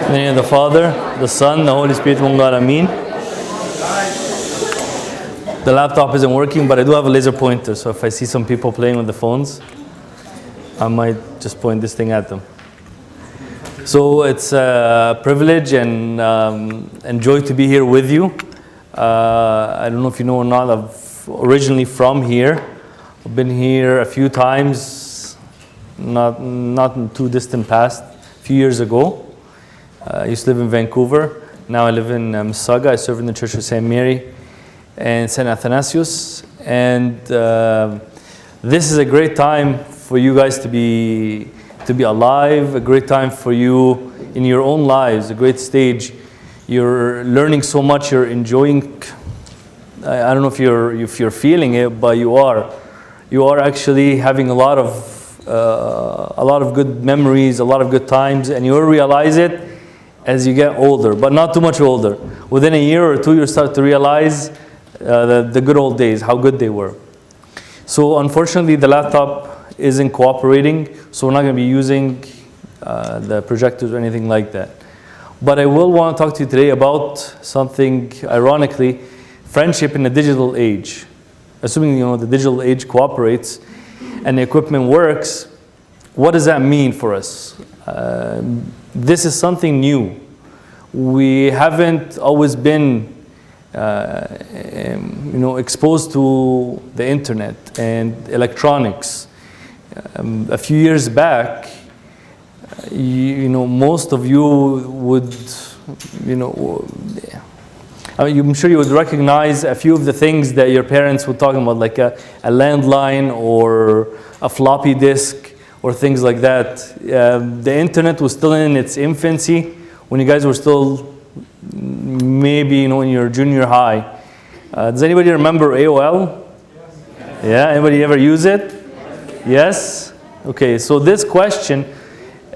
In the name of the Father, the Son, the Holy Spirit, one God, Amen. The laptop isn't working, but I do have a laser pointer, so if I see some people playing with the phones, I might just point this thing at them. So it's a privilege and joy to be here with you. I don't know if you know or not, I'm originally from here. I've been here a few times, not in too distant past, a few years ago. I used to live in Vancouver. Now I live in Mississauga. I serve in the Church of St. Mary and St. Athanasius. And this is a great time for you guys to be alive, a great time for you in your own lives, a great stage. You're learning so much, you're enjoying. I don't know if you're feeling it, but you are. You are actually having a lot of good memories, a lot of good times, and you'll realize it as you get older, but not too much older. Within a year or two, you start to realize the good old days, how good they were. So unfortunately, the laptop isn't cooperating, so we're not going to be using the projectors or anything like that. But I will want to talk to you today about something, ironically, friendship in the digital age. Assuming the digital age cooperates and the equipment works, what does that mean for us? This is something new. We haven't always been exposed to the internet and electronics. A few years back, most of you would, I'm sure you would recognize a few of the things that your parents were talking about, like a landline or a floppy disk or things like that. The internet was still in its infancy when you guys were still maybe in your junior high. Does anybody remember AOL? Yes. Yeah, anybody ever use it? Yes? Okay, so this question,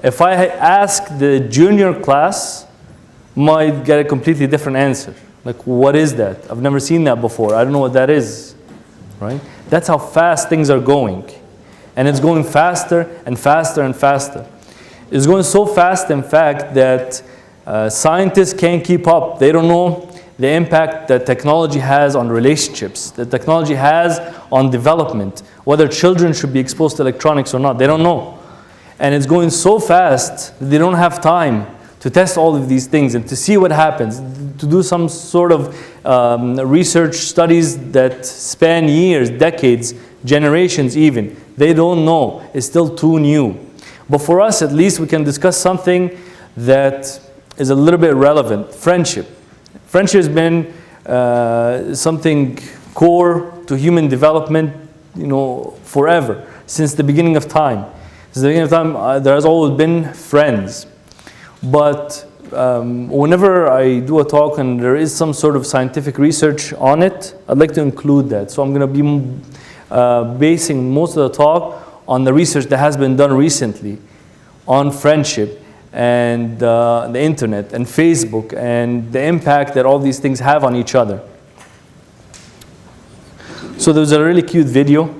if I ask the junior class, might get a completely different answer. Like, what is that? I've never seen that before. I don't know what that is, right? That's how fast things are going. And it's going faster and faster and faster. It's going so fast, in fact, that scientists can't keep up. They don't know the impact that technology has on relationships, that technology has on development, whether children should be exposed to electronics or not. They don't know. And it's going so fast that they don't have time to test all of these things and to see what happens, to do some sort of research studies that span years, decades, generations even. They don't know. It's still too new. But for us, at least, we can discuss something that is a little bit relevant. Friendship. Friendship has been something core to human development, forever, since the beginning of time. Since the beginning of time, there has always been friends. But whenever I do a talk and there is some sort of scientific research on it, I'd like to include that. So I'm going to be basing most of the talk on the research that has been done recently on friendship and the internet and Facebook and the impact that all these things have on each other. So there's a really cute video.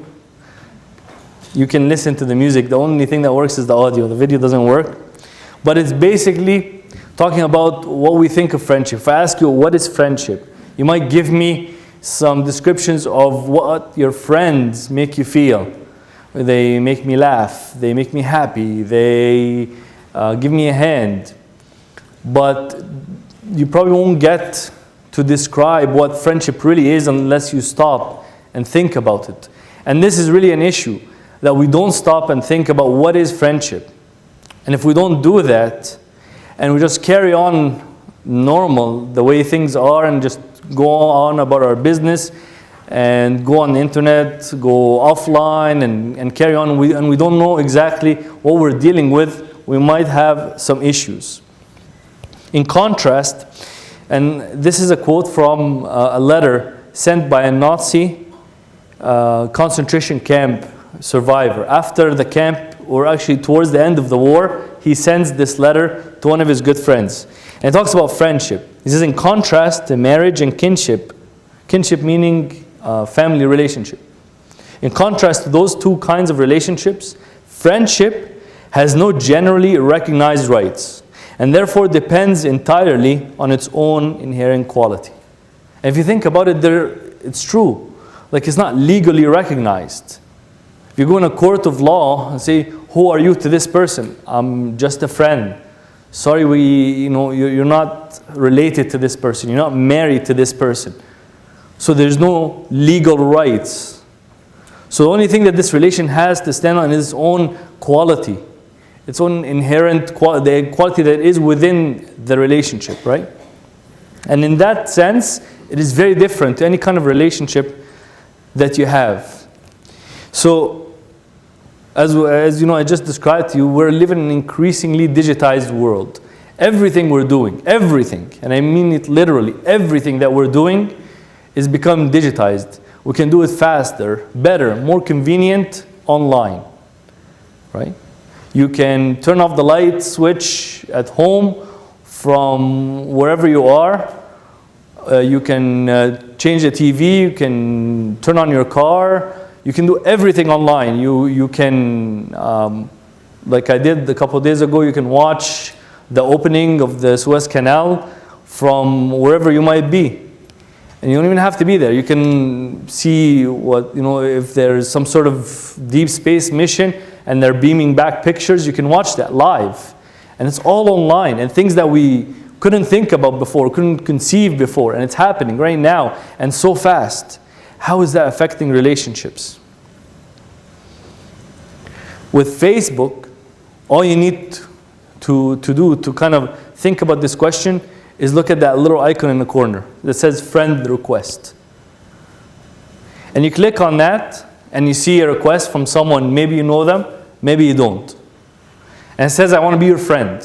You can listen to the music. The only thing that works is the audio. The video doesn't work. But it's basically talking about what we think of friendship. If I ask you, what is friendship? You might give me some descriptions of what your friends make you feel. They make me laugh. They make me happy. They give me a hand. But you probably won't get to describe what friendship really is unless you stop and think about it. And this is really an issue, that we don't stop and think about what is friendship. And if we don't do that, and we just carry on normal, the way things are, and just go on about our business, and go on the internet, go offline, and carry on, and we don't know exactly what we're dealing with, we might have some issues. In contrast, and this is a quote from a letter sent by a Nazi concentration camp survivor. After the camp, or actually towards the end of the war, he sends this letter to one of his good friends. And it talks about friendship. He says, in contrast to marriage and kinship meaning family relationship. In contrast to those two kinds of relationships, friendship has no generally recognized rights and therefore depends entirely on its own inherent quality. And if you think about it, it's true. Like, it's not legally recognized. If you go in a court of law and say, who are you to this person? I'm just a friend. Sorry, you're not related to this person. You're not married to this person. So there's no legal rights. So the only thing that this relation has to stand on is its own quality, its own inherent quality, the quality that is within the relationship, right? And in that sense, it is very different to any kind of relationship that you have. So, as you know, I just described to you, we're living in an increasingly digitized world. Everything we're doing, everything, and I mean it literally, everything that we're doing is becoming digitized. We can do it faster, better, more convenient online, right? You can turn off the light switch at home from wherever you are. You can change the TV, you can turn on your car, you can do everything online. You can, like I did a couple of days ago, you can watch the opening of the Suez Canal from wherever you might be. And you don't even have to be there. You can see if there's some sort of deep space mission and they're beaming back pictures, you can watch that live. And it's all online, and things that we couldn't think about before, couldn't conceive before, and it's happening right now, and so fast. How is that affecting relationships? With Facebook, all you need to do to kind of think about this question is look at that little icon in the corner that says friend request. And you click on that, and you see a request from someone, maybe you know them, maybe you don't. And it says, I want to be your friend.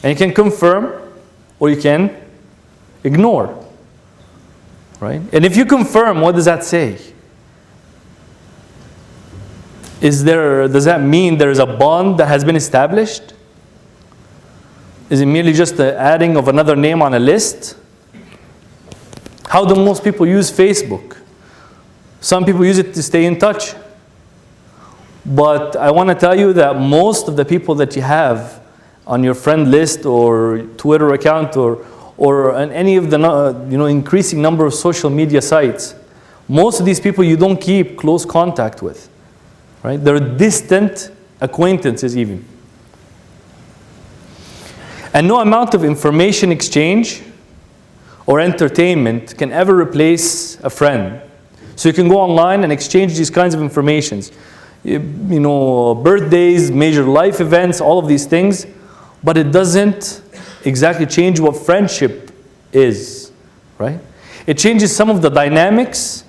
And you can confirm, or you can ignore, right? And if you confirm, what does that say? Does that mean there is a bond that has been established? Is it merely just the adding of another name on a list? How do most people use Facebook? Some people use it to stay in touch. But I want to tell you that most of the people that you have on your friend list or Twitter account or on any of the increasing number of social media sites, most of these people you don't keep close contact with, right? They're distant acquaintances even. And no amount of information exchange or entertainment can ever replace a friend. So you can go online and exchange these kinds of informations. Birthdays, major life events, all of these things, but it doesn't exactly change what friendship is, right? It changes some of the dynamics,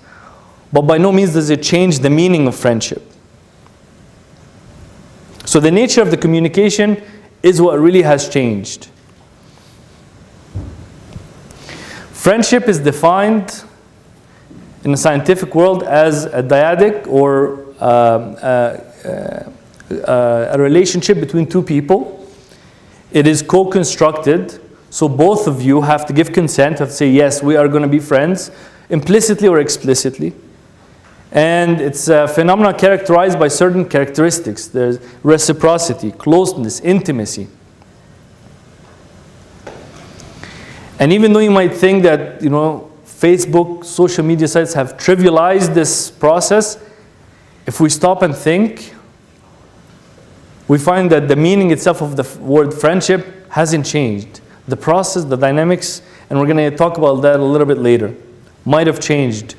but by no means does it change the meaning of friendship. So the nature of the communication is what really has changed. Friendship is defined in the scientific world as a dyadic or a relationship between two people. It is co-constructed, so both of you have to give consent, have to say, yes, we are going to be friends, implicitly or explicitly. And it's a phenomenon characterized by certain characteristics. There's reciprocity, closeness, intimacy. And even though you might think that, Facebook, social media sites have trivialized this process, if we stop and think, we find that the meaning itself of the word friendship hasn't changed. The process, the dynamics, and we're going to talk about that a little bit later, might have changed.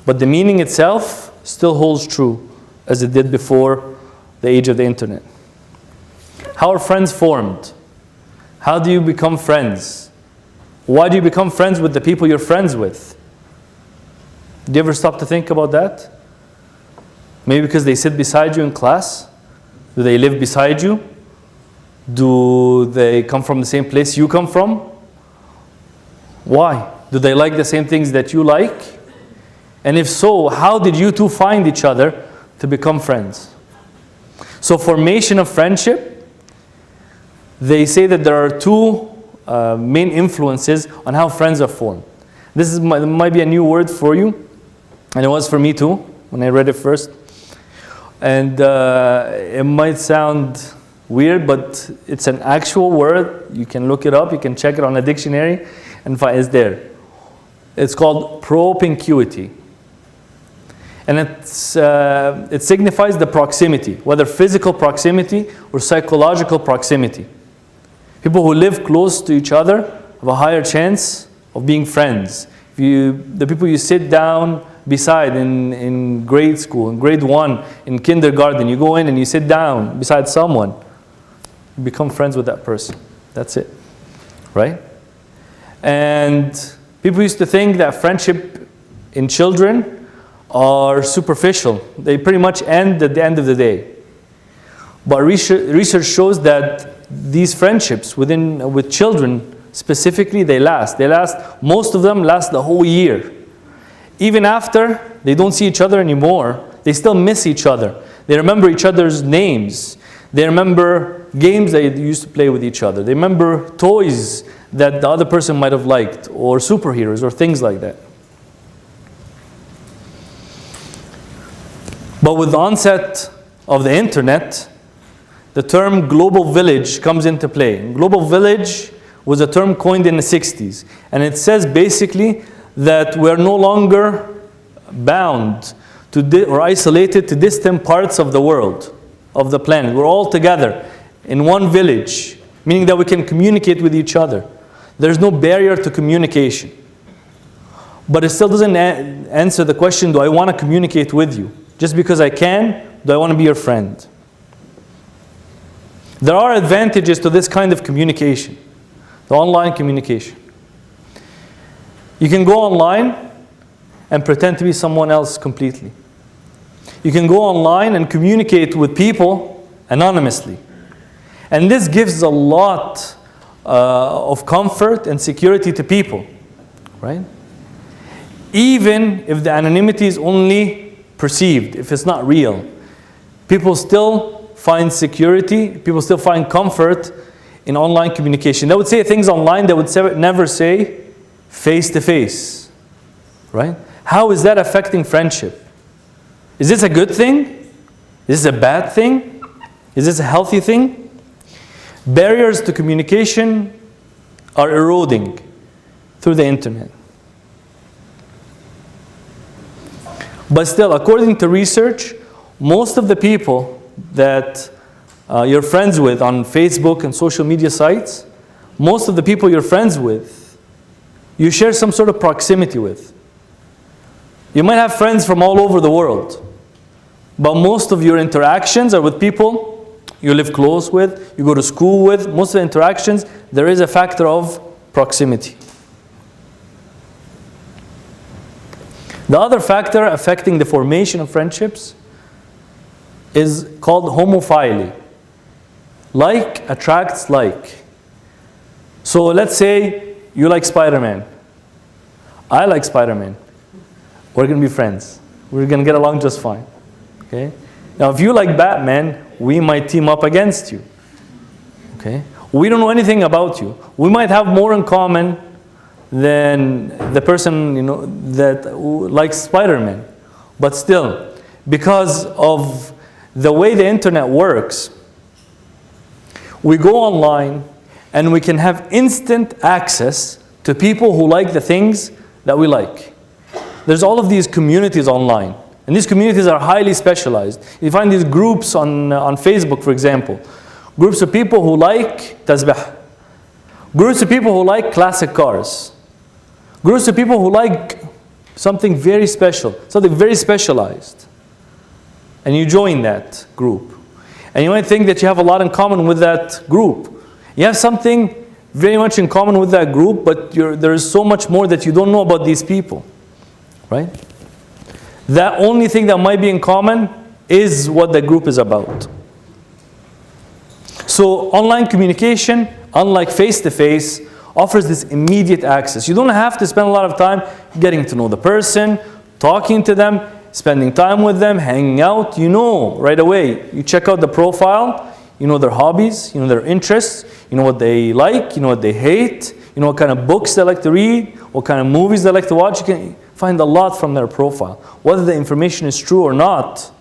But the meaning itself still holds true as it did before the age of the internet. How are friends formed? How do you become friends? Why do you become friends with the people you're friends with? Do you ever stop to think about that? Maybe because they sit beside you in class? Do they live beside you? Do they come from the same place you come from? Why? Do they like the same things that you like? And if so, how did you two find each other to become friends? So formation of friendship, they say that there are two main influences on how friends are formed. This might be a new word for you, and it was for me too when I read it first. And it might sound weird, but it's an actual word. You can look it up. You can check it on a dictionary and find it's there. It's called propinquity. And it signifies the proximity, whether physical proximity or psychological proximity. People who live close to each other have a higher chance of being friends. The people you sit down beside in grade school, in grade 1, in kindergarten, you go in and you sit down beside someone, you become friends with that person. That's it, right? And people used to think that friendship in children are superficial. They pretty much end at the end of the day. But research shows that these friendships with children specifically, they last. Most of them last the whole year. Even after they don't see each other anymore, they still miss each other. They remember each other's names. They remember games they used to play with each other. They remember toys that the other person might have liked, or superheroes, or things like that. But with the onset of the internet, the term global village comes into play. Global village was a term coined in the 60s. And it says basically that we're no longer bound to or isolated to distant parts of the world, of the planet. We're all together in one village, meaning that we can communicate with each other. There's no barrier to communication. But it still doesn't answer the question, do I want to communicate with you? Just because I can, do I want to be your friend? There are advantages to this kind of communication, the online communication. You can go online and pretend to be someone else completely. You can go online and communicate with people anonymously. And this gives a lot of comfort and security to people, right? Even if the anonymity is only perceived, if it's not real, people still find security, people still find comfort in online communication. They would say things online they would never say face to face, right? How is that affecting friendship? Is this a good thing? Is this a bad thing? Is this a healthy thing? Barriers to communication are eroding through the internet. But still, according to research, most of the people that you're friends with on Facebook and social media sites, most of the people you're friends with, you share some sort of proximity with. You might have friends from all over the world, but most of your interactions are with people you live close with, you go to school with. Most of the interactions, there is a factor of proximity. The other factor affecting the formation of friendships is called homophily. Like attracts like. So let's say you like Spider-Man. I like Spider-Man. We're going to be friends. We're going to get along just fine. Okay? Now, if you like Batman, we might team up against you. Okay? We don't know anything about you. We might have more in common than the person that likes Spider-Man. But still, because of the way the internet works, we go online and we can have instant access to people who like the things that we like. There's all of these communities online, and these communities are highly specialized. You find these groups on Facebook, for example, groups of people who like tasbih, groups of people who like classic cars, groups of people who like something very special, something very specialized. And you join that group. And you might think that you have a lot in common with that group. You have something very much in common with that group, but there is so much more that you don't know about these people. Right? That only thing that might be in common is what the group is about. So online communication, unlike face-to-face, offers this immediate access. You don't have to spend a lot of time getting to know the person, talking to them, spending time with them, hanging out. You know right away. You check out the profile, you know their hobbies, you know their interests, you know what they like, you know what they hate, you know what kind of books they like to read, what kind of movies they like to watch. You can find a lot from their profile. Whether the information is true or not,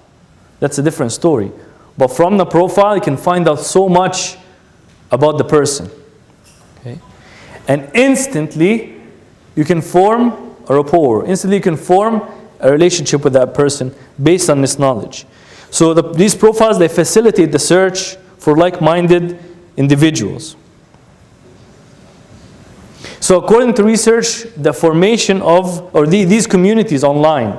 that's a different story. But from the profile, you can find out so much about the person. Okay? And instantly, you can form a rapport. Instantly, you can form a relationship with that person based on this knowledge. So these profiles, they facilitate the search for like-minded individuals. So according to research, the formation of, or these communities online,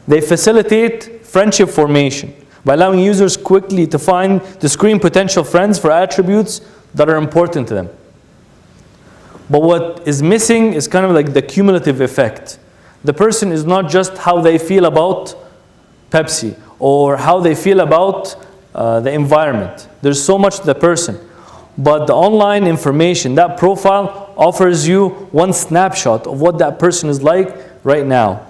they facilitate friendship formation by allowing users quickly to screen potential friends for attributes that are important to them. But what is missing is kind of like the cumulative effect. The person is not just how they feel about Pepsi or how they feel about the environment. There's so much to the person. But the online information, that profile, offers you one snapshot of what that person is like right now.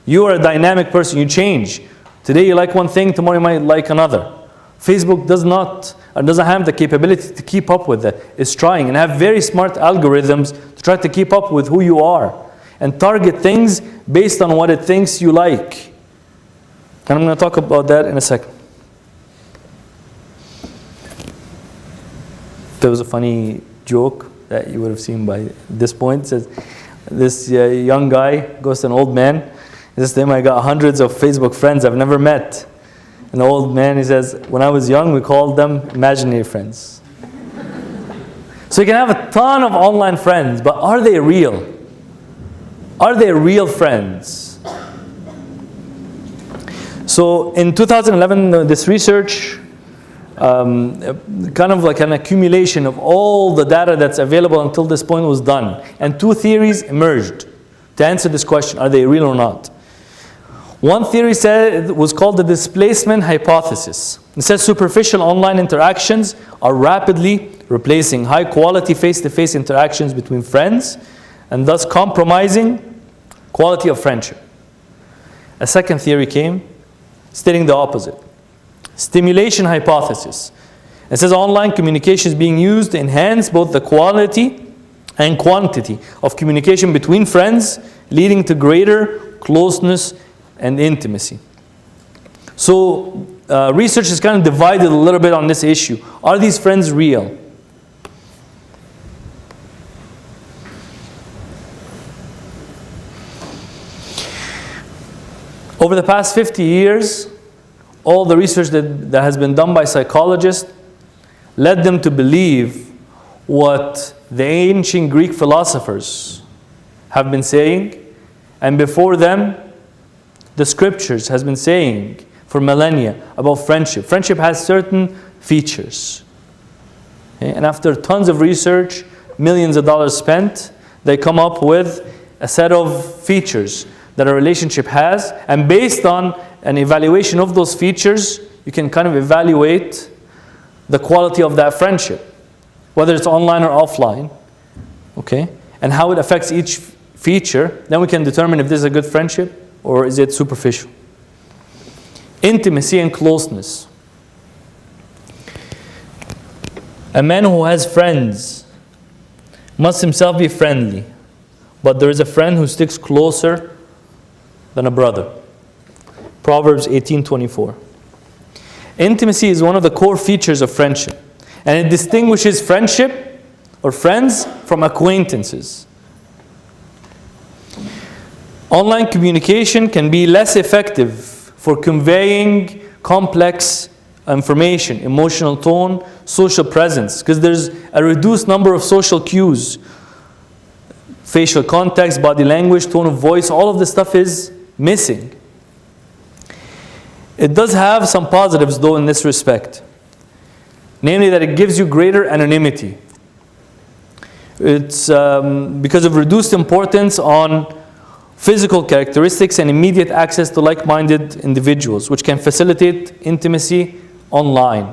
You are a dynamic person. You change. Today you like one thing, tomorrow you might like another. Facebook doesn't have the capability to keep up with that. It's trying and have very smart algorithms to try to keep up with who you are and target things based on what it thinks you like. And I'm going to talk about that in a second. There was a funny joke that you would have seen by this point. It says, this young guy goes to an old man. This time I got hundreds of Facebook friends I've never met. And the old man, he says, when I was young, we called them imaginary friends. So you can have a ton of online friends, but are they real? Are they real friends? So in 2011, this research, kind of like an accumulation of all the data that's available until this point was done. And two theories emerged to answer this question, are they real or not? One theory said it was called the displacement hypothesis. It says superficial online interactions are rapidly replacing high-quality face-to-face interactions between friends and thus compromising quality of friendship. A second theory came stating the opposite. Stimulation hypothesis. It says online communication is being used to enhance both the quality and quantity of communication between friends, leading to greater closeness and intimacy. So research is kind of divided a little bit on this issue. Are these friends real? Over the past 50 years, all the research that has been done by psychologists led them to believe what the ancient Greek philosophers have been saying, and before them, the scriptures has been saying for millennia about friendship. Friendship has certain features. Okay? And after tons of research, millions of dollars spent, they come up with a set of features that a relationship has. And based on an evaluation of those features, you can kind of evaluate the quality of that friendship, whether it's online or offline, okay? And how it affects each feature. Then we can determine if this is a good friendship or is it superficial. Intimacy and closeness. A man who has friends must himself be friendly, but there is a friend who sticks closer than a brother. Proverbs 18:24. Intimacy is one of the core features of friendship, and it distinguishes friendship or friends from acquaintances. Online communication can be less effective for conveying complex information, emotional tone, social presence, because there's a reduced number of social cues. Facial context, body language, tone of voice, all of this stuff is missing. It does have some positives though in this respect. Namely that it gives you greater anonymity. It's because of reduced importance on physical characteristics and immediate access to like-minded individuals, which can facilitate intimacy online.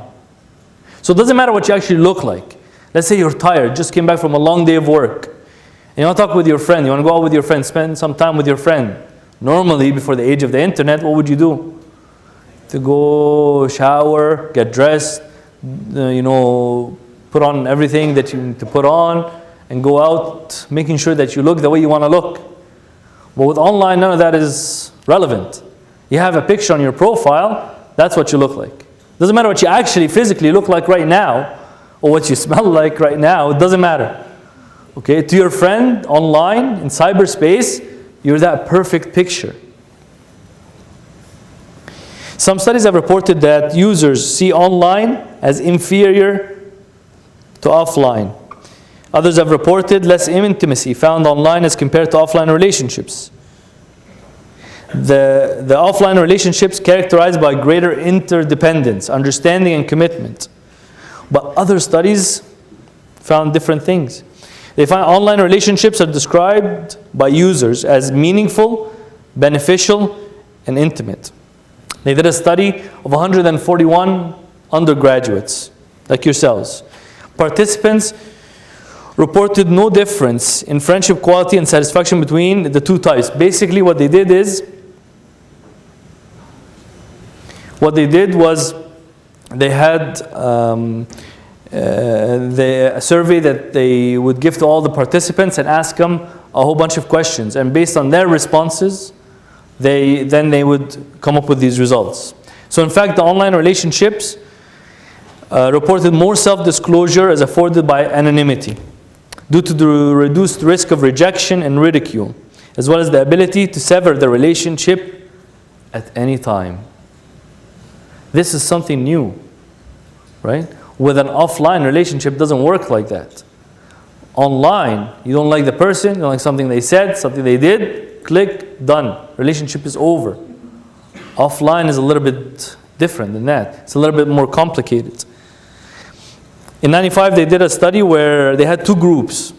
So it doesn't matter what you actually look like. Let's say you're tired, just came back from a long day of work, and you want to talk with your friend, you want to go out with your friend, spend some time with your friend. Normally, before the age of the internet, what would you do? To go shower, get dressed, put on everything that you need to put on, and go out making sure that you look the way you want to look. But with online, none of that is relevant. You have a picture on your profile, that's what you look like. Doesn't matter what you actually physically look like right now, or what you smell like right now. It doesn't matter. Okay, to your friend online in cyberspace, you're that perfect picture. Some studies have reported that users see online as inferior to offline. Others have reported less intimacy found online as compared to offline relationships. The offline relationships characterized by greater interdependence, understanding, and commitment. But other studies found different things. They find online relationships are described by users as meaningful, beneficial, and intimate. They did a study of 141 undergraduates, like yourselves. Participants reported no difference in friendship quality and satisfaction between the two types. Basically, what they did was they had a survey that they would give to all the participants and ask them a whole bunch of questions. And based on their responses, they would come up with these results. So in fact, the online relationships reported more self-disclosure as afforded by anonymity, due to the reduced risk of rejection and ridicule, as well as the ability to sever the relationship at any time. This is something new, right? With an offline relationship, it doesn't work like that. Online, you don't like the person, you don't like something they said, something they did, click, done. Relationship is over. Offline is a little bit different than that. It's a little bit more complicated. In 95, they did a study where they had two groups,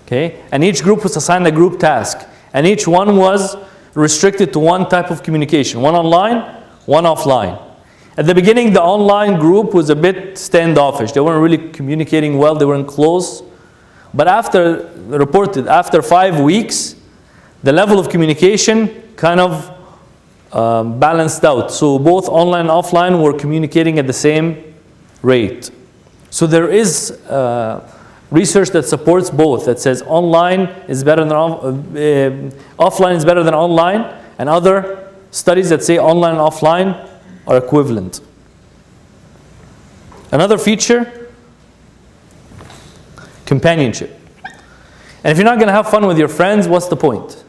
okay? And each group was assigned a group task. And each one was restricted to one type of communication, one online, one offline. At the beginning, the online group was a bit standoffish. They weren't really communicating well, they weren't close. But after 5 weeks, the level of communication kind of balanced out. So both online and offline were communicating at the same rate. So there is research that supports both, that says online is better than offline is better than online, and other studies that say online and offline are equivalent. Another feature, companionship. And if you're not going to have fun with your friends, what's the point?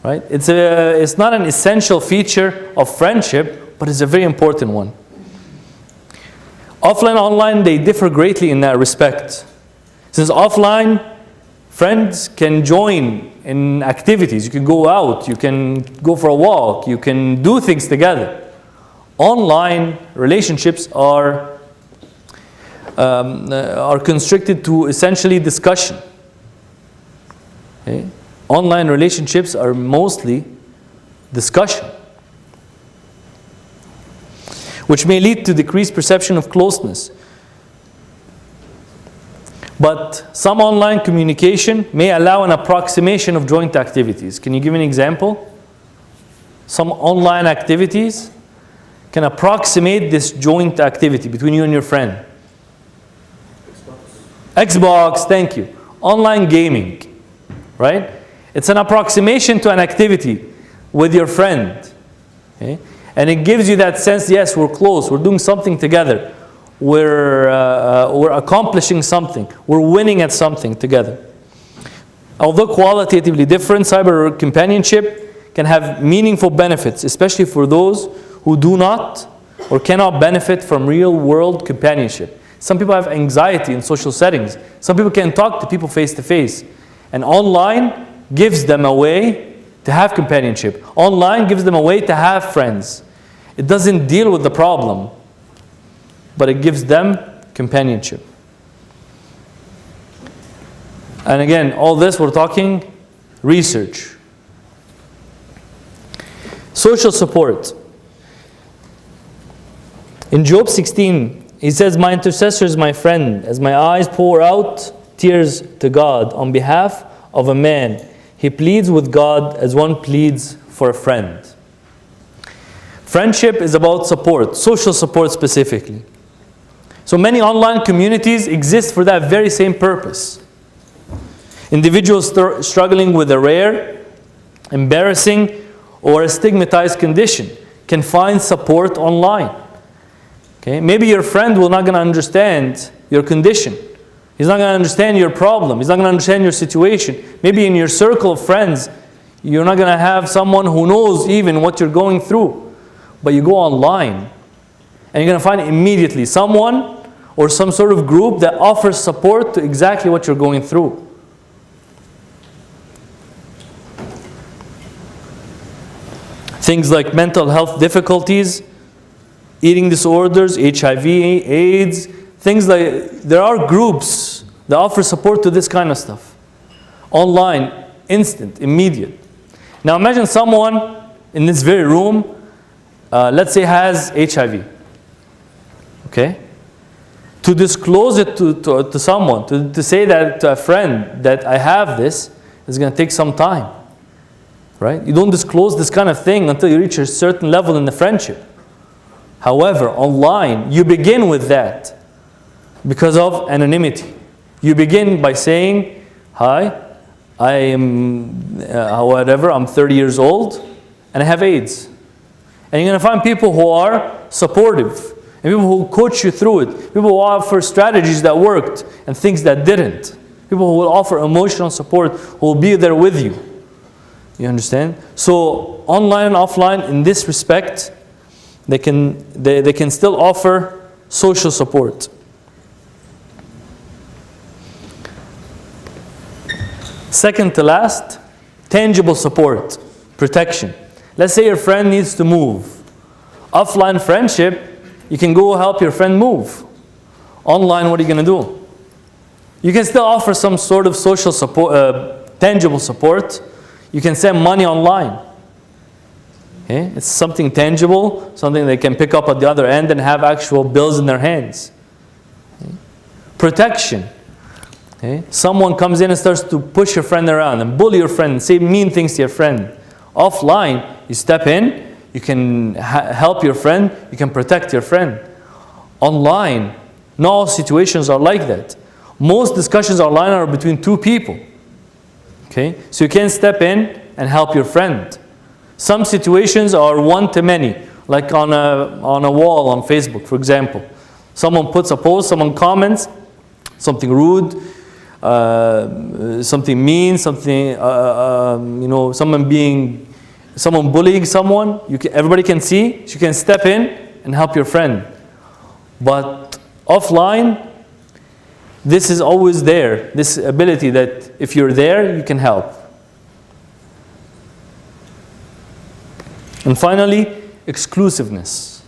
Right? It's not an essential feature of friendship, but it's a very important one. Offline and online, they differ greatly in that respect. Since offline, friends can join in activities. You can go out, you can go for a walk, you can do things together. Online relationships are constricted to essentially discussion. Okay? Online relationships are mostly discussion, which may lead to decreased perception of closeness. But some online communication may allow an approximation of joint activities. Can you give me an example? Some online activities can approximate this joint activity between you and your friend. Xbox, thank you. Online gaming, right? It's an approximation to an activity with your friend. Okay? And it gives you that sense, yes, we're close, we're doing something together. We're accomplishing something. We're winning at something together. Although qualitatively different, cyber companionship can have meaningful benefits, especially for those who do not or cannot benefit from real-world companionship. Some people have anxiety in social settings. Some people can't talk to people face-to-face. And online gives them a way to have companionship. Online gives them a way to have friends. It doesn't deal with the problem, but it gives them companionship. And again, all this we're talking research. Social support. In Job 16, he says, "My intercessor is my friend, as my eyes pour out tears to God on behalf of a man. He pleads with God as one pleads for a friend." Friendship is about support, social support specifically. So many online communities exist for that very same purpose. Individuals struggling with a rare, embarrassing, or a stigmatized condition can find support online. Okay? Maybe your friend will not going to understand your condition. He's not going to understand your problem. He's not going to understand your situation. Maybe in your circle of friends, you're not going to have someone who knows even what you're going through. But you go online, and you're going to find immediately someone or some sort of group that offers support to exactly what you're going through. Things like mental health difficulties, eating disorders, HIV, AIDS, things like, there are groups that offer support to this kind of stuff. Online, instant, immediate. Now imagine someone in this very room, let's say has HIV. Okay? To disclose it to someone, to say that to a friend that I have this, is going to take some time. Right? You don't disclose this kind of thing until you reach a certain level in the friendship. However, online, you begin with that because of anonymity. You begin by saying, hi, I am whatever, I'm 30 years old, and I have AIDS. And you're going to find people who are supportive, and people who coach you through it, people who offer strategies that worked and things that didn't, people who will offer emotional support, who will be there with you. You understand? So online and offline, in this respect, they can still offer social support. Second to last, tangible support, protection. Let's say your friend needs to move. Offline friendship, you can go help your friend move. Online, what are you going to do? You can still offer some sort of social support, tangible support. You can send money online. Okay? It's something tangible, something they can pick up at the other end and have actual bills in their hands. Okay? Protection. Okay? Someone comes in and starts to push your friend around and bully your friend and say mean things to your friend. Offline, you step in, you can help your friend, you can protect your friend. Online, not all situations are like that. Most discussions online are between two people. Okay? So you can step in and help your friend. Some situations are one-to-many, like on a wall on Facebook, for example. Someone puts a post, someone comments, something rude, something mean, something, someone bullying someone. Everybody can see, so you can step in and help your friend. But offline, this is always there, this ability that if you're there, you can help. And finally, exclusiveness.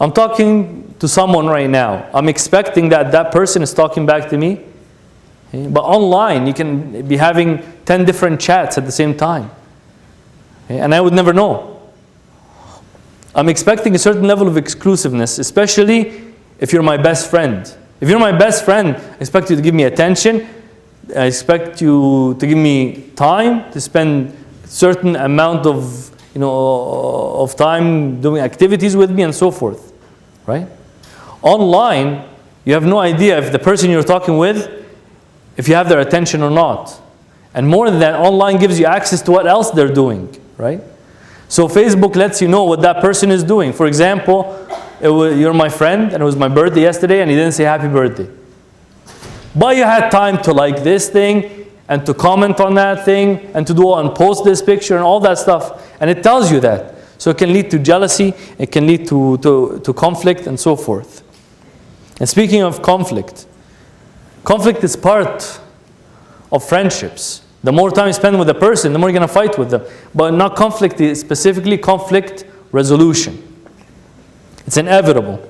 I'm talking to someone right now. I'm expecting that that person is talking back to me. Okay? But online, you can be having 10 different chats at the same time. Okay? And I would never know. I'm expecting a certain level of exclusiveness, especially if you're my best friend. If you're my best friend, I expect you to give me attention. I expect you to give me time to spend a certain amount of, of time doing activities with me and so forth, right? Online, you have no idea if the person you're talking with, if you have their attention or not. And more than that, online gives you access to what else they're doing, right? So Facebook lets you know what that person is doing. For example, you're my friend, and it was my birthday yesterday, and you didn't say happy birthday. But you had time to like this thing, and to comment on that thing, and to do and post this picture, and all that stuff. And it tells you that. So it can lead to jealousy, it can lead to conflict, and so forth. And speaking of conflict is part of friendships. The more time you spend with a person, the more you're going to fight with them. But not conflict, specifically conflict resolution. It's inevitable.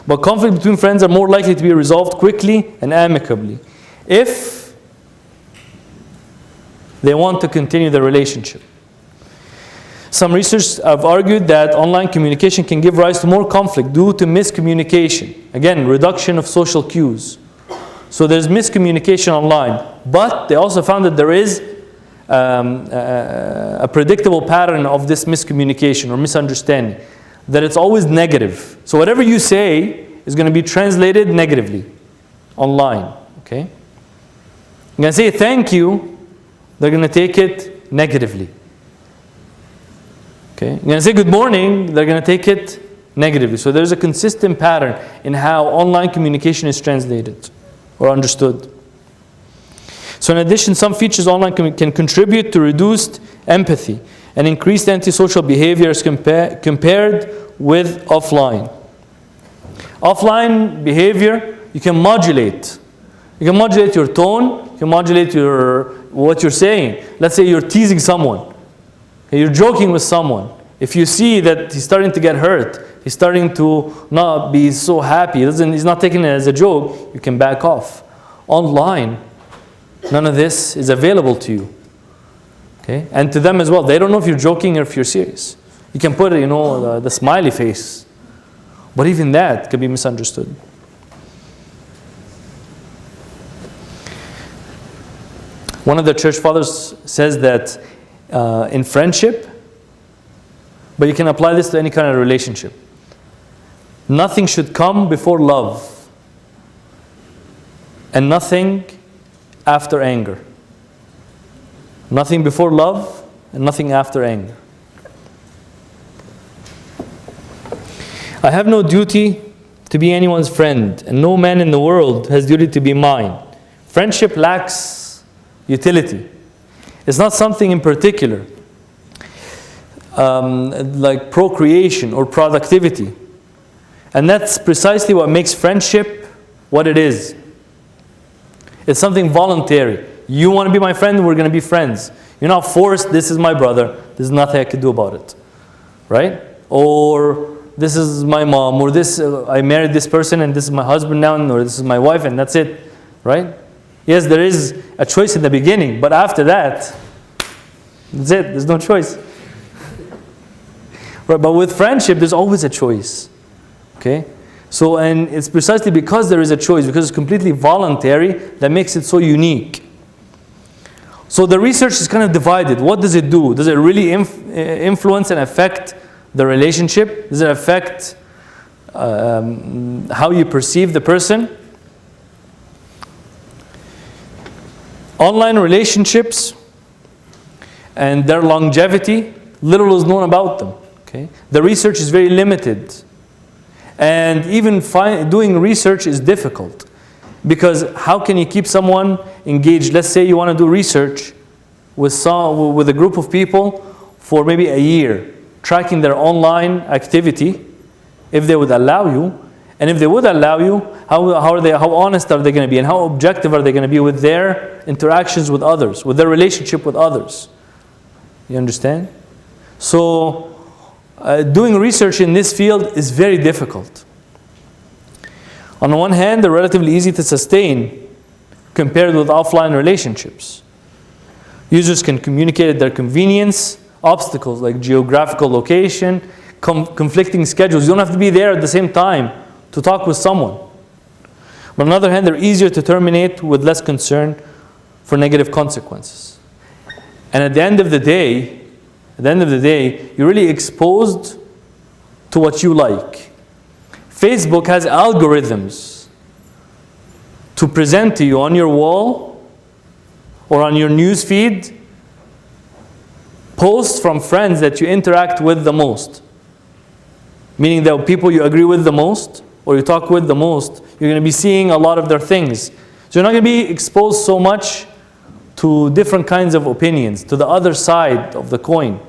But conflict between friends are more likely to be resolved quickly and amicably if they want to continue the relationship. Some research have argued that online communication can give rise to more conflict due to miscommunication. Again, reduction of social cues. So there's miscommunication online. But they also found that there is a predictable pattern of this miscommunication or misunderstanding. That it's always negative. So whatever you say is going to be translated negatively online. Okay? You're going to say thank you, they're going to take it negatively. Okay? You're going to say good morning, they're going to take it negatively. So there's a consistent pattern in how online communication is translated or understood. So in addition, some features online can contribute to reduced empathy and increased antisocial behaviors compared with offline. Offline behavior, you can modulate. You can modulate your tone, you can modulate what you're saying. Let's say you're teasing someone, you're joking with someone. If you see that he's starting to get hurt, he's starting to not be so happy, he's not taking it as a joke, you can back off. Online, none of this is available to you. Okay? And to them as well, they don't know if you're joking or if you're serious. You can put, the smiley face, but even that can be misunderstood. One of the church fathers says that in friendship, but you can apply this to any kind of relationship, nothing should come before love, and nothing after anger. Nothing before love, and nothing after anger. I have no duty to be anyone's friend, and no man in the world has duty to be mine. Friendship lacks utility. It's not something in particular, like procreation or productivity. And that's precisely what makes friendship what it is. It's something voluntary. You want to be my friend, we're going to be friends. You're not forced, this is my brother, there's nothing I can do about it. Right? Or this is my mom, or this I married this person and this is my husband now, or this is my wife and that's it. Right? Yes, there is a choice in the beginning, but after that, that's it, there's no choice. Right? But with friendship, there's always a choice. Okay? So, and it's precisely because there is a choice, because it's completely voluntary, that makes it so unique. So the research is kind of divided. What does it do? Does it really influence and affect the relationship? Does it affect how you perceive the person? Online relationships and their longevity, little is known about them. Okay? The research is very limited. And even doing research is difficult. Because how can you keep someone engaged? Let's say you want to do research with a group of people for maybe a year, tracking their online activity, if they would allow you. And if they would allow you, how honest are they going to be, and how objective are they going to be with their interactions with others, with their relationship with others? You understand? So doing research in this field is very difficult. On the one hand, they're relatively easy to sustain compared with offline relationships. Users can communicate at their convenience. Obstacles like geographical location, conflicting schedules. You don't have to be there at the same time to talk with someone. But on the other hand, they're easier to terminate with less concern for negative consequences. And at the end of the day, you're really exposed to what you like. Facebook has algorithms to present to you on your wall or on your news feed posts from friends that you interact with the most. Meaning that people you agree with the most or you talk with the most, you're going to be seeing a lot of their things. So you're not going to be exposed so much to different kinds of opinions, to the other side of the coin.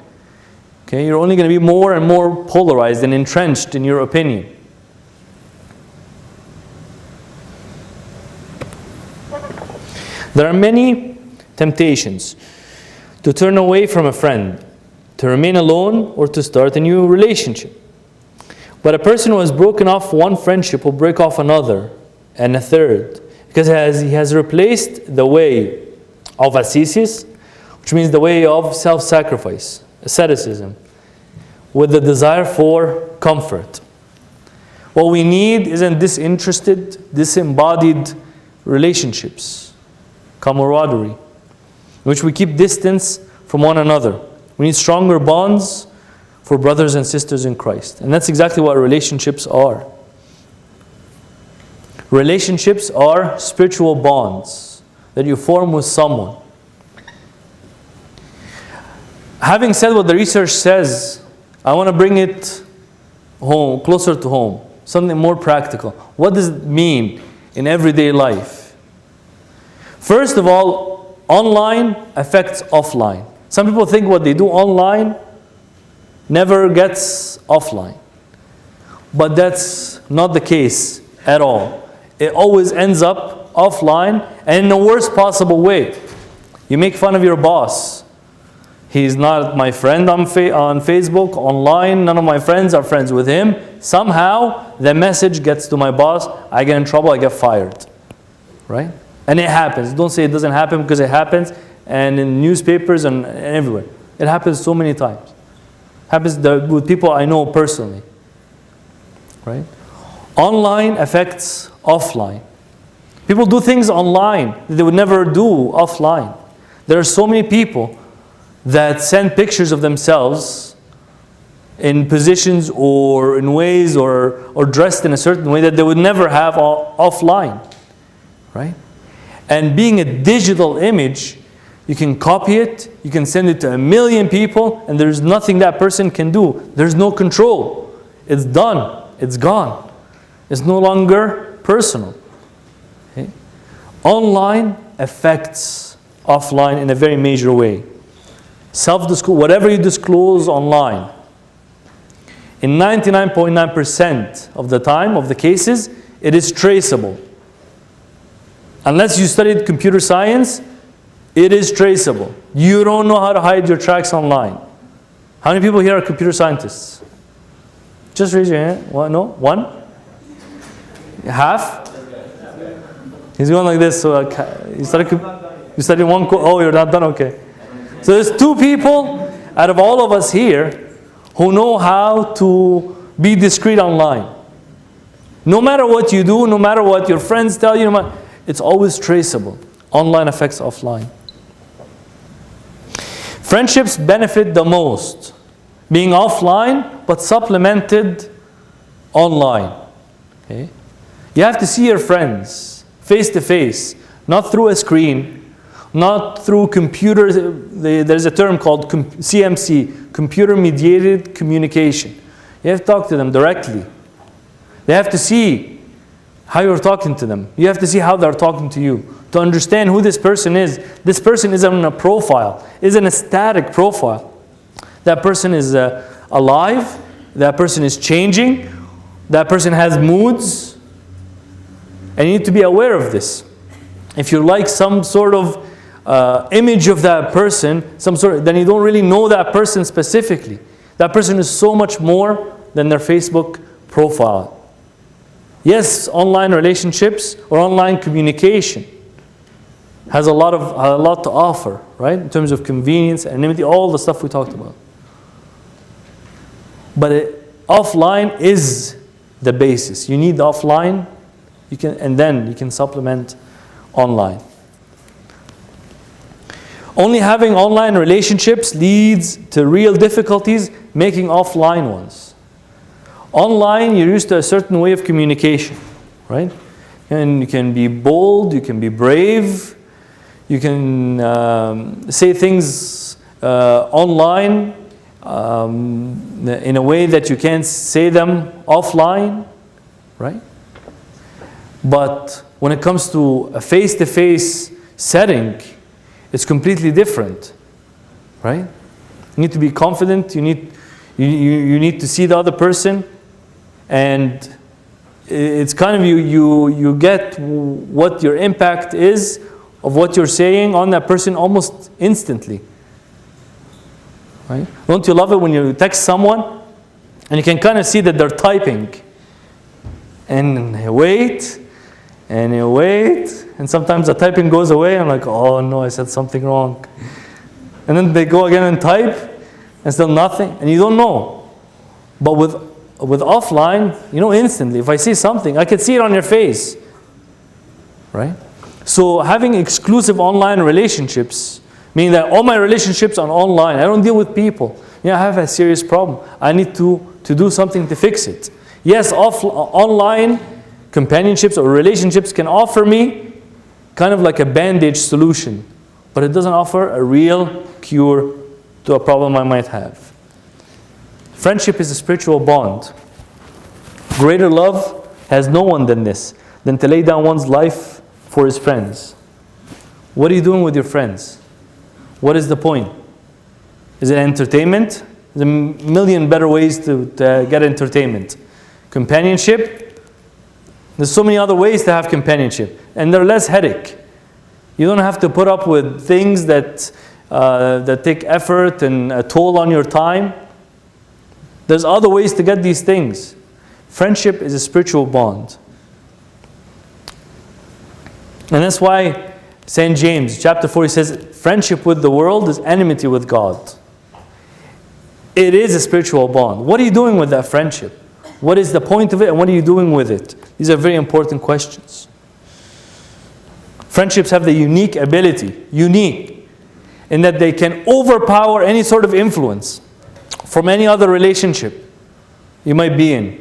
Okay? You're only going to be more and more polarized and entrenched in your opinion. There are many temptations to turn away from a friend, to remain alone, or to start a new relationship. But a person who has broken off one friendship will break off another and a third, because he has replaced the way of ascesis, which means the way of self-sacrifice, asceticism, with the desire for comfort. What we need isn't disinterested, disembodied relationships, camaraderie, in which we keep distance from one another. We need stronger bonds for brothers and sisters in Christ. And that's exactly what relationships are. Relationships are spiritual bonds that you form with someone. Having said what the research says, I want to bring it home, closer to home, something more practical. What does it mean in everyday life? First of all, online affects offline. Some people think what they do online never gets offline. But that's not the case at all. It always ends up offline, and in the worst possible way. You make fun of your boss. He's not my friend on Facebook, online. None of my friends are friends with him. Somehow, the message gets to my boss. I get in trouble, I get fired. Right? And it happens. Don't say it doesn't happen, because it happens. And in newspapers and everywhere. It happens so many times. It happens with people I know personally. Right? Online affects offline. People do things online that they would never do offline. There are so many people that send pictures of themselves in positions or in ways or dressed in a certain way that they would never have offline. Right? And being a digital image, you can copy it, you can send it to 1 million people, and there's nothing that person can do. There's no control. It's done. It's gone. It's no longer personal. Okay? Online affects offline in a very major way. Whatever you disclose online, in 99.9% of the time, of the cases, it is traceable. Unless you studied computer science, it is traceable. You don't know how to hide your tracks online. How many people here are computer scientists? Just raise your hand. One, no? One? Half? He's going like this. So you studied one course. Oh, you're not done? Okay. So there's 2 people out of all of us here who know how to be discreet online. No matter what you do, no matter what your friends tell you, it's always traceable. Online affects offline. Friendships benefit the most being offline, but supplemented online. Okay? You have to see your friends face to face, not through a screen, not through computer. There's a term called CMC, computer mediated communication. You have to talk to them directly. They have to see how you're talking to them. You have to see how they're talking to you to understand who this person is. This person isn't a profile, isn't a static profile. That person is alive. That person is changing. That person has moods. And you need to be aware of this. If you like some sort of image of that person, then you don't really know that person specifically. That person is so much more than their Facebook profile. Yes, online relationships or online communication has a lot to offer, right? In terms of convenience, anonymity, all the stuff we talked about. But offline is the basis. You need the offline, and then you can supplement online. Only having online relationships leads to real difficulties making offline ones. Online, you're used to a certain way of communication, right? And you can be bold, you can be brave, you can say things online in a way that you can't say them offline, right? But when it comes to a face-to-face setting, it's completely different, right? You need to be confident. You need to see the other person, and it's kind of you get what your impact is of what you're saying on that person almost instantly. Right? Don't you love it when you text someone and you can kind of see that they're typing, and you wait, and sometimes the typing goes away. I'm like, oh no, I said something wrong. And then they go again and type, and still nothing, and you don't know. But with offline, you know instantly. If I see something, I can see it on your face, right? So having exclusive online relationships, meaning that all my relationships are online. I don't deal with people. I have a serious problem. I need to do something to fix it. Yes, online companionships or relationships can offer me kind of like a bandage solution, but it doesn't offer a real cure to a problem I might have. Friendship is a spiritual bond. Greater love has no one than this, than to lay down one's life for his friends. What are you doing with your friends? What is the point? Is it entertainment? There's a million better ways to get entertainment. Companionship? There's so many other ways to have companionship. And they're less headache. You don't have to put up with things that take effort and a toll on your time. There's other ways to get these things. Friendship is a spiritual bond. And that's why St. James, chapter 4, he says, friendship with the world is enmity with God. It is a spiritual bond. What are you doing with that friendship? What is the point of it and what are you doing with it? These are very important questions. Friendships have the unique ability, in that they can overpower any sort of influence from any other relationship you might be in.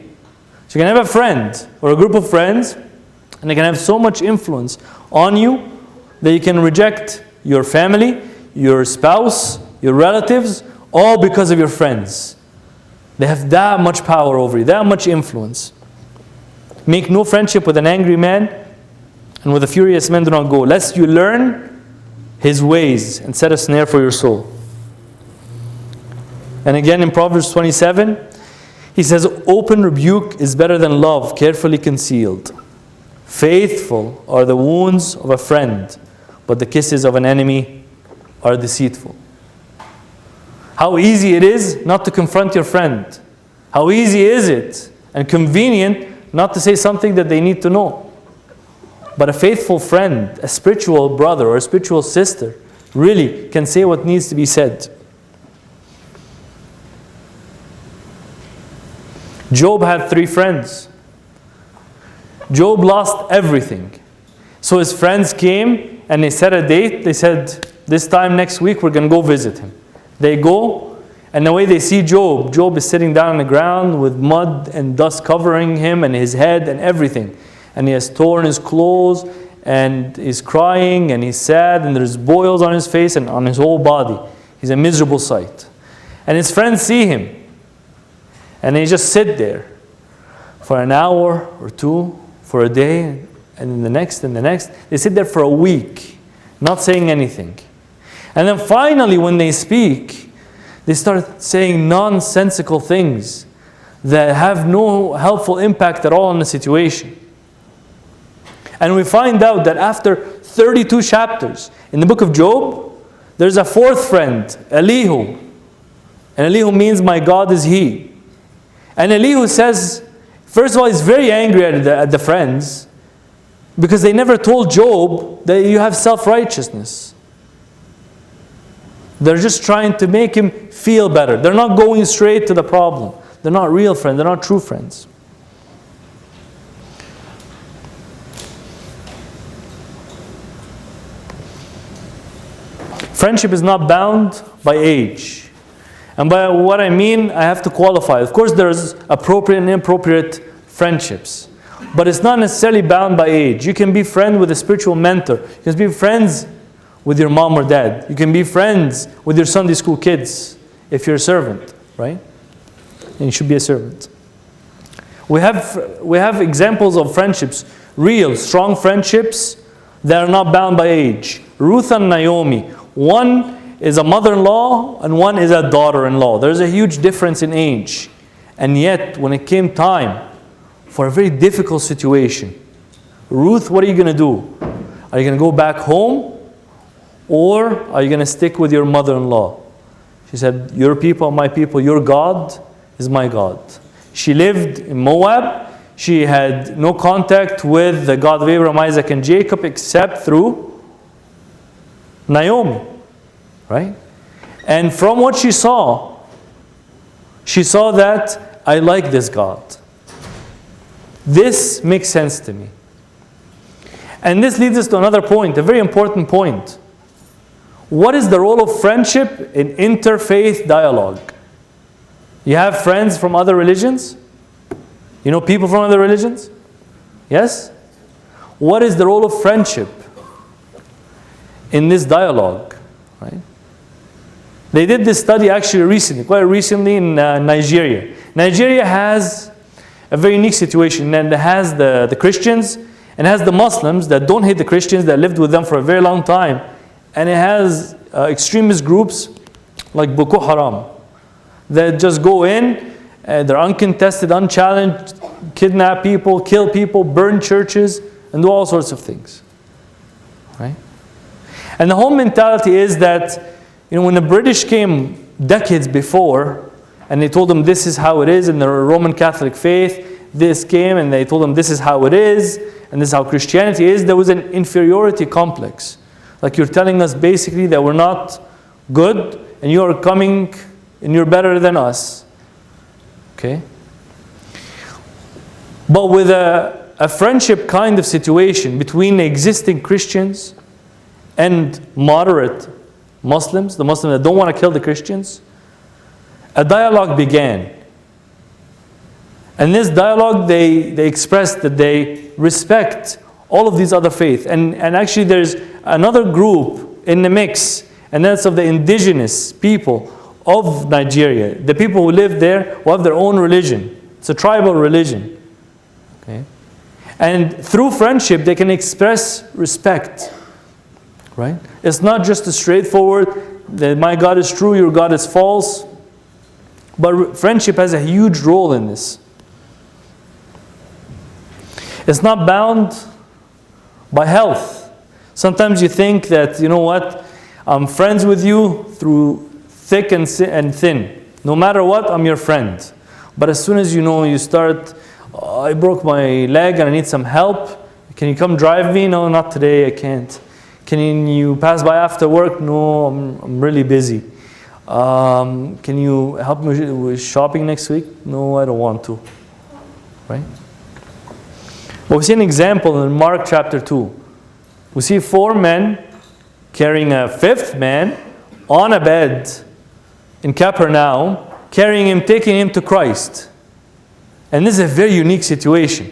So you can have a friend or a group of friends, and they can have so much influence on you that you can reject your family, your spouse, your relatives, all because of your friends. They have that much power over you, that much influence. Make no friendship with an angry man, and with a furious man do not go, lest you learn his ways and set a snare for your soul. And again in Proverbs 27, he says, open rebuke is better than love carefully concealed. Faithful are the wounds of a friend, but the kisses of an enemy are deceitful. How easy it is not to confront your friend. How easy is it and convenient not to say something that they need to know. But a faithful friend, a spiritual brother or a spiritual sister, really can say what needs to be said. Job had 3 friends. Job lost everything. So his friends came and they set a date. They said, this time next week we're going to go visit him. They go, and the way they see Job, Job is sitting down on the ground with mud and dust covering him and his head and everything. And he has torn his clothes and he's crying and he's sad and there's boils on his face and on his whole body. He's a miserable sight. And his friends see him. And they just sit there for an hour or two, for a day, and then the next and the next. They sit there for a week, not saying anything. And then finally, when they speak, they start saying nonsensical things that have no helpful impact at all on the situation. And we find out that after 32 chapters in the book of Job, there's a 4th friend, Elihu. And Elihu means my God is He. And Elihu says, first of all, he's very angry at the friends because they never told Job that you have self-righteousness. They're just trying to make him feel better. They're not going straight to the problem. They're not real friends. They're not true friends. Friendship is not bound by age. And by what I mean, I have to qualify. Of course, there's appropriate and inappropriate friendships. But it's not necessarily bound by age. You can be friends with a spiritual mentor. You can be friends with your mom or dad. You can be friends with your Sunday school kids if you're a servant, right? And you should be a servant. We have examples of friendships, real, strong friendships that are not bound by age. Ruth and Naomi. One is a mother-in-law and one is a daughter-in-law. There's a huge difference in age. And yet, when it came time for a very difficult situation, Ruth, what are you going to do? Are you going to go back home? Or are you going to stick with your mother-in-law? She said, your people are my people. Your God is my God. She lived in Moab. She had no contact with the God of Abraham, Isaac, and Jacob except through Naomi. Right? And from what she saw that I like this God. This makes sense to me. And this leads us to another point, a very important point. What is the role of friendship in interfaith dialogue? You have friends from other religions? You know people from other religions? Yes? What is the role of friendship in this dialogue? Right? They did this study actually quite recently in Nigeria. Nigeria has a very unique situation. And it has the Christians, and it has the Muslims that don't hate the Christians, that lived with them for a very long time. And it has extremist groups like Boko Haram that just go in, they're uncontested, unchallenged, kidnap people, kill people, burn churches, and do all sorts of things. Right? And the whole mentality is that, when the British came decades before, and they told them this is how it is in the Roman Catholic faith, this came and they told them this is how it is, and this is how Christianity is, there was an inferiority complex. Like, you're telling us basically that we're not good, and you are coming and you're better than us. Okay? But with a friendship kind of situation between existing Christians and moderate Muslims, the Muslims that don't want to kill the Christians, a dialogue began. And this dialogue, they expressed that they respect all of these other faiths. And actually there's another group in the mix, and that's of the indigenous people of Nigeria. The people who live there who have their own religion. It's a tribal religion. Okay? And through friendship, they can express respect. Right? It's not just a straightforward that my God is true, your God is false. But friendship has a huge role in this. It's not bound by health. Sometimes you think that, what, I'm friends with you through thick and thin. No matter what, I'm your friend. But as soon as you start, I broke my leg and I need some help. Can you come drive me? No, not today, I can't. Can you pass by after work? No, I'm really busy. Can you help me with shopping next week? No, I don't want to. Right? But we see an example in Mark chapter 2. We see 4 men carrying a 5th man on a bed in Capernaum, carrying him, taking him to Christ. And this is a very unique situation.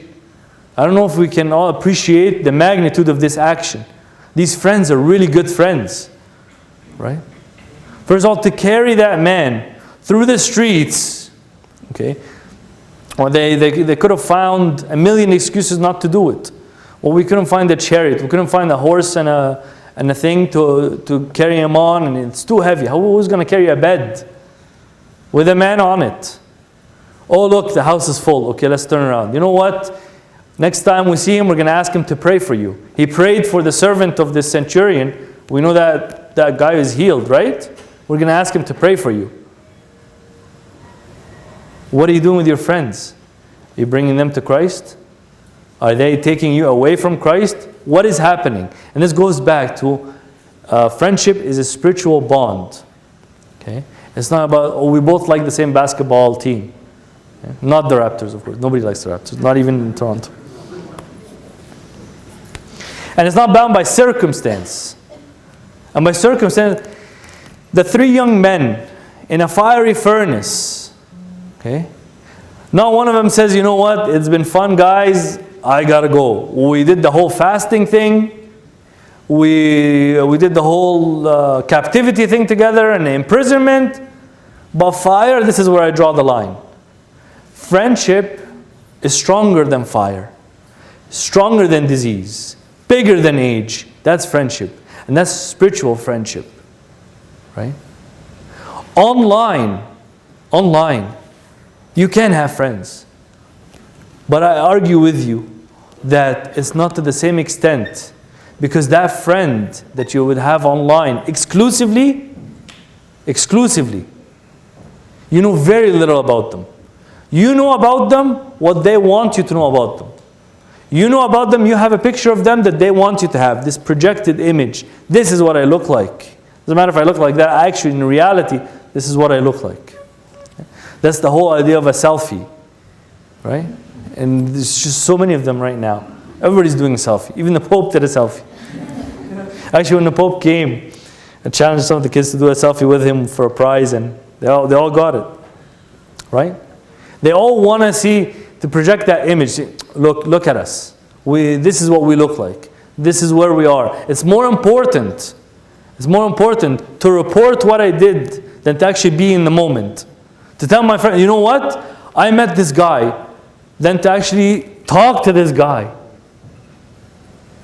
I don't know if we can all appreciate the magnitude of this action. These friends are really good friends. Right? First of all, to carry that man through the streets, okay, or they could have found a million excuses not to do it. Well, we couldn't find a chariot. We couldn't find a horse and a thing to carry him on, and it's too heavy. Who's going to carry a bed with a man on it? Oh, look, the house is full. Okay, let's turn around. You know what? Next time we see him, we're going to ask him to pray for you. He prayed for the servant of this centurion. We know that that guy is healed, right? We're going to ask him to pray for you. What are you doing with your friends? Are you bringing them to Christ? Are they taking you away from Christ? What is happening? And this goes back to friendship is a spiritual bond. Okay? It's not about, we both like the same basketball team. Okay? Not the Raptors, of course. Nobody likes the Raptors, not even in Toronto. And it's not bound by circumstance. And by circumstance, the 3 young men in a fiery furnace, okay? Not one of them says, you know what, it's been fun, guys, I gotta go. We did the whole fasting thing. We did the whole captivity thing together and the imprisonment. But fire, this is where I draw the line. Friendship is stronger than fire. Stronger than disease. Bigger than age. That's friendship. And that's spiritual friendship. Right? Online, you can have friends. But I argue with you that it's not to the same extent, because that friend that you would have online exclusively, you know very little about them. You know about them what they want you to know about them. You know about them, you have a picture of them that they want you to have, this projected image. This is what I look like. Doesn't matter if I look like that, actually in reality, this is what I look like. That's the whole idea of a selfie, right? And there's just so many of them right now. Everybody's doing a selfie. Even the Pope did a selfie. Actually, when the Pope came, I challenged some of the kids to do a selfie with him for a prize, and they all got it, right? They all want to see, to project that image. Look at us. This is what we look like. This is where we are. It's more important to report what I did than to actually be in the moment. To tell my friend, you know what? I met this guy. than to actually talk to this guy.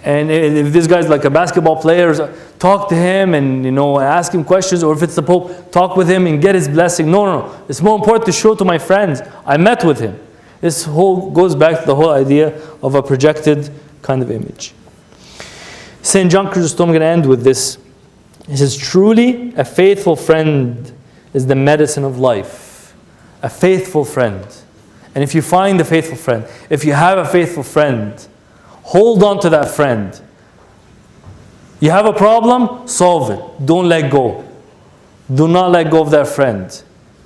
And if this guy's like a basketball player, talk to him and ask him questions. Or if it's the Pope, talk with him and get his blessing. No. It's more important to show to my friends, I met with him. This whole goes back to the whole idea of a projected kind of image. St. John Chrysostom, I'm going to end with this. He says, truly a faithful friend is the medicine of life. A faithful friend. And if you find a faithful friend, if you have a faithful friend, hold on to that friend. You have a problem? Solve it. Don't let go. Do not let go of that friend.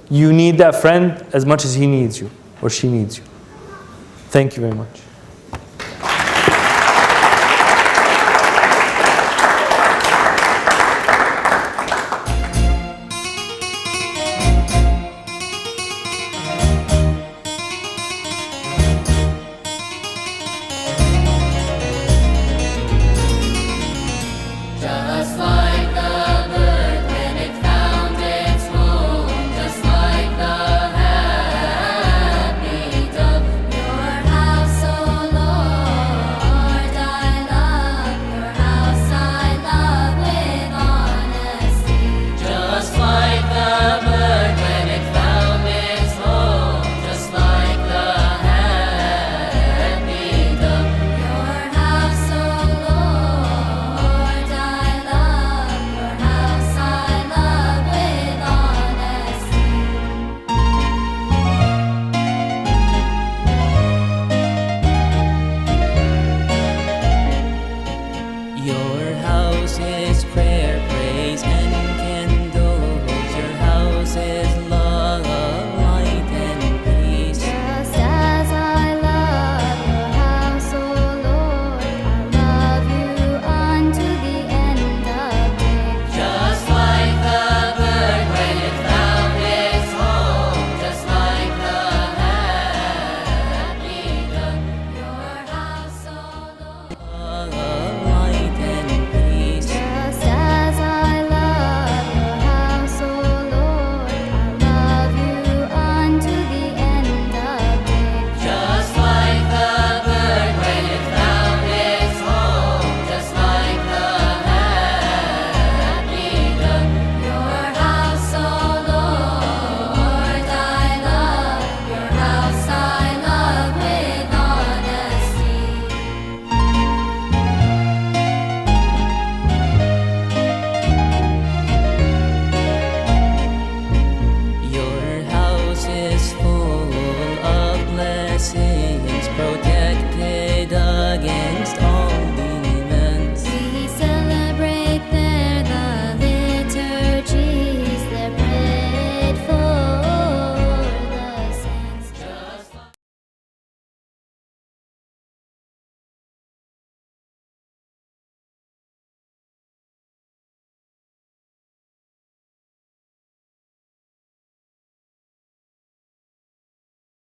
You need that friend as much as he needs you or she needs you. Thank you very much.